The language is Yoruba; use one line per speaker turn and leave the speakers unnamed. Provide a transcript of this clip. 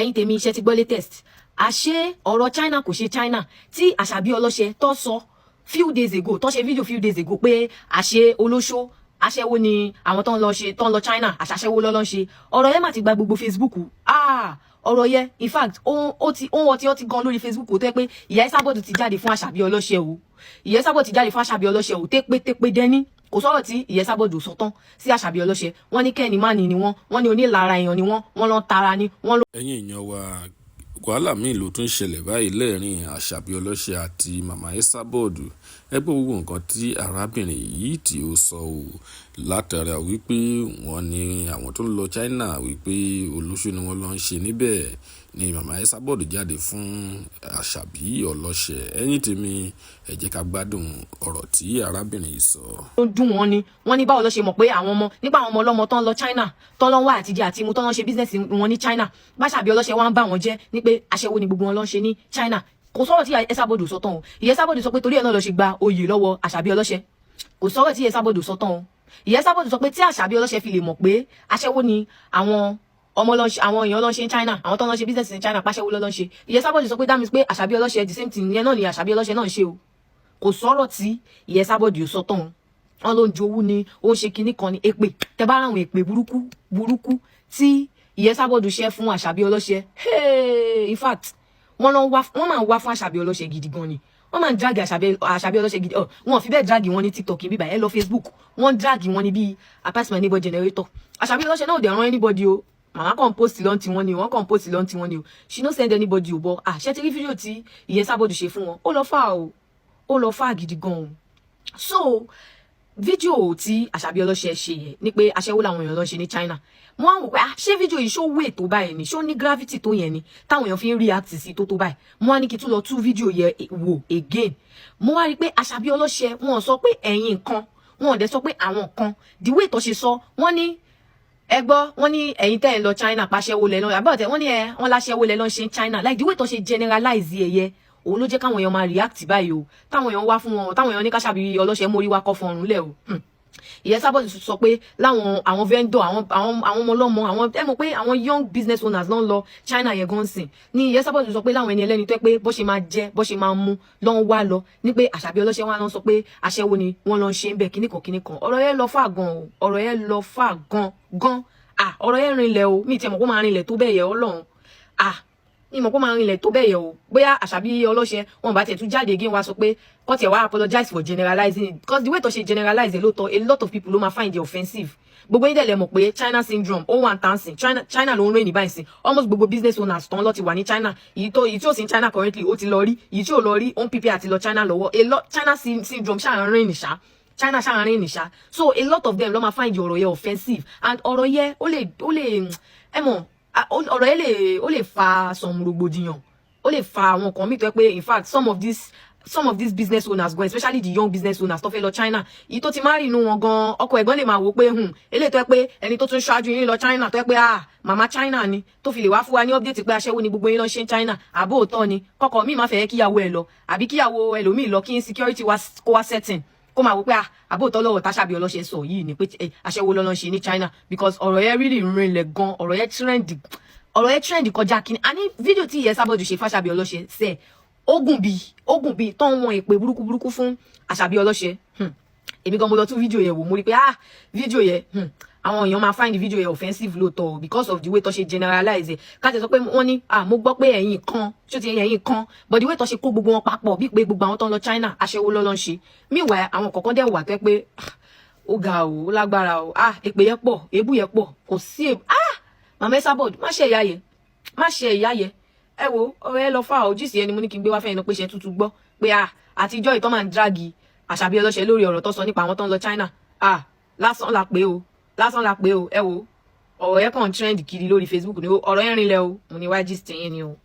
ẹ̀yin tèmi iṣẹ́ ti gbọ́ latest àṣé ọ̀rọ̀ China kò ṣe China tí Àṣàbí Ọlọ́ṣẹ tó sọ few days ago tó ṣe fídíò few days ago pé àṣé olóṣó aṣẹ́wó ni àwọn tó ń lọ China àṣàṣẹ́wó lọ́lọ́ ń ṣe ọ̀rọ̀ yẹn mà ti gba gbogbo Facebook ọ̀rọ̀ yẹn in fact ó ti gan lórí Facebook tó yẹ pé ìyá Esabod ti jáde fún Àṣàbí Ọlọ́ṣẹ o ìyá Esabod ti jáde fún Àṣàbí Ọlọ́ṣẹ o tépé dẹ́ni kò sọ̀rọ̀ tí ìyá Esabod sọ tán sí Àṣàbí Ọlọ́ṣẹ wọ́n ní kẹ́ni má ni wọ́n ní onílara èèyàn ni wọ́n lọ tara ni wọ́n lọ.
ẹ̀yin èèyàn wa wàhálà míì ló tún ṣẹlẹ̀ báyìí lẹ́ẹ̀rin Àṣàbí Ọlọ́ṣẹ àti màmá Esabod ẹgbẹ́ gbogbo nǹkan tí arábìnrin yìí tí ó sọ ò látara wípé wọ́n ní àwọn tó ń lọ China wípé olóṣù ni wọ́n lọ ń ṣe níbẹ̀ ni màmá Esabod jáde fún Àṣàbí Ọlọ́ṣẹ. ẹ̀yin tèmi ẹ jẹ́ ká gbádùn ọ̀rọ̀ tí arábìnrin yìí sọ.
ó dùn wọ́n ní báwo ló ṣe mọ̀ pé àwọn ọmọ nípa àwọn ọmọ ọlọ́mọ tó ń lọ China tó ń lọ wá àtijọ́ àti mu tó ń ṣe bísínẹ́sì wọn ní China bá Àṣàbí Ọlọ́ṣẹ wá ń bá wọn jẹ́ ní pé aṣẹ́wó ni gbogbo wọn lọ ń ṣe ní China kò sọ̀rọ̀ tí Esabod sọ tán o ìyá Esabod sọ pé torí ẹ̀ náà lọ ṣe gba oyè lọ́wọ́ Àṣàbí Ọlọ́ṣẹ kò sọ̀rọ̀ tí Esabod sọ tán o ìyá Esabod sọ pé tí Àṣàbí Ọlọ́ṣẹ fi lè mọ̀ pé aṣẹ́wó ni àwọn àwọn èèyàn lọ ṣe ní China àwọn tó ń lọ ṣe business ní China pàṣẹwó lọ ṣe ìyá Esabod sọ pé that means pé Àṣàbí Ọlọ́ṣẹ the same thing yẹn náà ni Àṣàbí Ọlọ́ṣẹ náà ṣe o kò sọ̀rọ̀ tí ìyá Esabod sọ tán wọn ló ń jowú ni ó ń ṣe kinní kan ní èpè tẹ bá ráwọn èpè burúkú tí ìyá Esabod ṣe fún Àṣàbí Ọlọ́ṣẹ in fact wọ́n máa ń wá fún Àṣàbí Ọlọ́ṣẹ gidi gan ni wọ́n máa ń drag Àṣàbí Ọlọ́ṣẹ gidi wọ́n fi bẹ́ẹ̀ drag wọn ní TikTok bíbá ẹ lọ Facebook wọ́n drag wọn ní bíi apartment neighbor generator Àṣàbí Ọlọ́ṣẹ náà ò dẹ̀ rán anybody o màmá kàn post lọ́n tiwọn ni wọ́n kàn post lọ́n tiwọn ni o she no send anybody o bọ́ ṣé ti rí fídíò tí ìyẹn Esabod ṣe fún wọn ó lọ fà gidi gan o so fídíò tí Àṣàbí Ọlọ́ṣẹ ṣe yẹ ni pé aṣẹ́wó làwọn èèyàn lọ ṣe ní China wọ́n á wò pé ṣé fídíò yìí ṣó wé tó báyìí ni ṣó ní gravity tó yẹn ni táwọn èèyàn fi ń react sí tó báyìí mo wá ní kí tún lọ tú fídíò yẹn wò again mo wá rí pé Àṣàbí Ọlọ́ṣẹ wọn sọ pé ẹ̀yin kan wọn ò dẹ̀ sọ pé àwọn kan the way tó ṣe sọ wọ́n ní ẹ gbọ́ wọ́n ní ẹ̀yin tẹ́ ẹ̀ lọ China pàṣẹwó lẹ̀ lọ́n àbọ̀tẹ̀ wọ́n ní wọ́n láṣẹwó lẹ̀ lọ́n ṣe China like the way tó ṣe generalize ẹ̀yẹ òun ló jẹ́ káwọn èèyàn máa react báyìí o táwọn èèyàn wá fún wọn táwọn èèyàn ní k'Àṣàbí Ọlọ́ṣẹ mórí wá kọ́ fún ọrùn lẹ̀ o ìyá Esabod sọ pé láwọn àwọn vendor àwọn ọmọ ọlọ́mọ àwọn ẹ mọ̀ pé àwọn young business owners ló ń lọ China yẹn gan sìn ní ìyá Esabod sọ pé láwọn ẹni ẹlẹ́ni tó pé bó ṣe máa jẹ bó ṣe máa mú ló ń wá lọ ní pé Àṣàbí Ọlọ́ṣẹ wá lọ sọ pé aṣẹ́wó ni wọ́n lọ ń ṣe ń bẹ̀ kíníkan ọ̀rọ̀ yẹn lọ fà gan o ọ̀rọ̀ yẹn lọ fà gan ọ̀rọ̀ yẹn rinlẹ̀ o mi tiẹ̀ mọ̀ kó máa rinlẹ̀ tó bẹ́ẹ̀ yẹ Ọlọ́run ní mọ̀ kó máa rinlẹ̀ tó bẹ́ẹ̀ yẹ o bóyá Àṣàbí Ọlọ́ṣẹ wọn bá tiẹ̀ tún jáde again wá sọ pé kọ́ tiẹ̀ wá apologize for generalizing because the way tó ṣe generalize a lot of people ló máa find it offensive gbogbo yín dẹ̀ lẹ mọ̀ pé China syndrome ó wà ń tàn sí China ló ń rìn ní báyìí sí almost gbogbo business owners tán lọ ti wà ní China èyí tí ó sì ń China currently ó ti lọ rí èyí tí ò lọ rí ó ń pípẹ́ àti lọ China lọ́wọ́ China syndrome ṣáà ń rìn nìṣá China ṣáà ń rìn nìṣá so a lot of them ló máa find ọ̀rọ̀ yẹn offensive and ọ̀rọ̀ yẹn ó lè ẹ mọ̀ ọ̀rọ̀ yẹn ó lè fa some rògbòdìyàn ó lè fa àwọn kan mi tó yẹ pé in fact some of these business owners gan especially the young business owners tó fẹ́ lọ China èyí tó ti má rí inú wọn gan ọkọ ẹ̀gbọ́n lè máa wò pé eléyìí tó yẹ pé ẹni tó tún ṣáájú yín lọ China tó yẹ pé màmá China ni tó fi lè wá fún wa ní update pé aṣẹ́wó ni gbogbo yín lọ ṣe China àbó òótọ́ ni kọ́kọ́ mi máa fẹ́ kíyàwó ẹ̀ lọ àbí kíyàwó ẹlòmíì lọ kí insecurity kó wá setting kó máa wò pé àbó òótọ́ lọ́wọ́ t'Àṣàbí Ọlọ́ṣẹ sọ yìí ni pé aṣẹ́wó lọ́lọ́ ṣe ní China because ọ̀rọ̀ yẹn really rinlẹ̀ gan ọ̀rọ̀ yẹn trend kọjá kíni a ní fídíò tí ìyá Esabod ṣe f'Àṣàbí Ọlọ́ṣẹ sẹ́ẹ̀ ogun bíi tó ń wọn èpè burúkú fún Àṣàbí Ọlọ́ṣẹ èmi gan mo lọ tún fídíò yẹn wò mo rí pé fídíò yẹn àwọn èèyàn máa find fídíò yẹn offensive lóòótọ́ because of the way tó ṣe generalize káàtẹ sọ pé wọ́n ní mo gbọ́ pé ẹ̀yin kan ṣó ti ẹ̀yin kan but the way tó ṣe kó gbogbo wọn papọ̀ bíi pé gbogbo àwọn tó ń lọ China aṣẹ́wó lọ́lọ́ ń ṣe meanwhile àwọn kọ̀ọ̀kan dẹ̀ wà tó pé ó ga o ó lágbára o èpè yẹn pọ̀ èébú yẹn pọ̀ kò sí màmá Esabod má ṣe ìyá yẹ ẹ wo ọ̀rọ̀ ẹ lọ fà ojú sí ẹni mo ní kí n gbé wá fẹ́ inú pé ṣe tuntun gbọ́ pé àtijọ́ ìtọ́ máa ń dragi Àṣàbí Ọlọ́ṣẹ lórí ọ̀rọ̀ tó sọ nípa àwọn tó ń lọ China lásán la pé o ẹ wo ọ̀rọ̀ yẹn kàn trend kiri lórí Facebook ni ọ̀rọ̀ yẹn rinlẹ̀ o mo ní wájú sí yẹn ni o.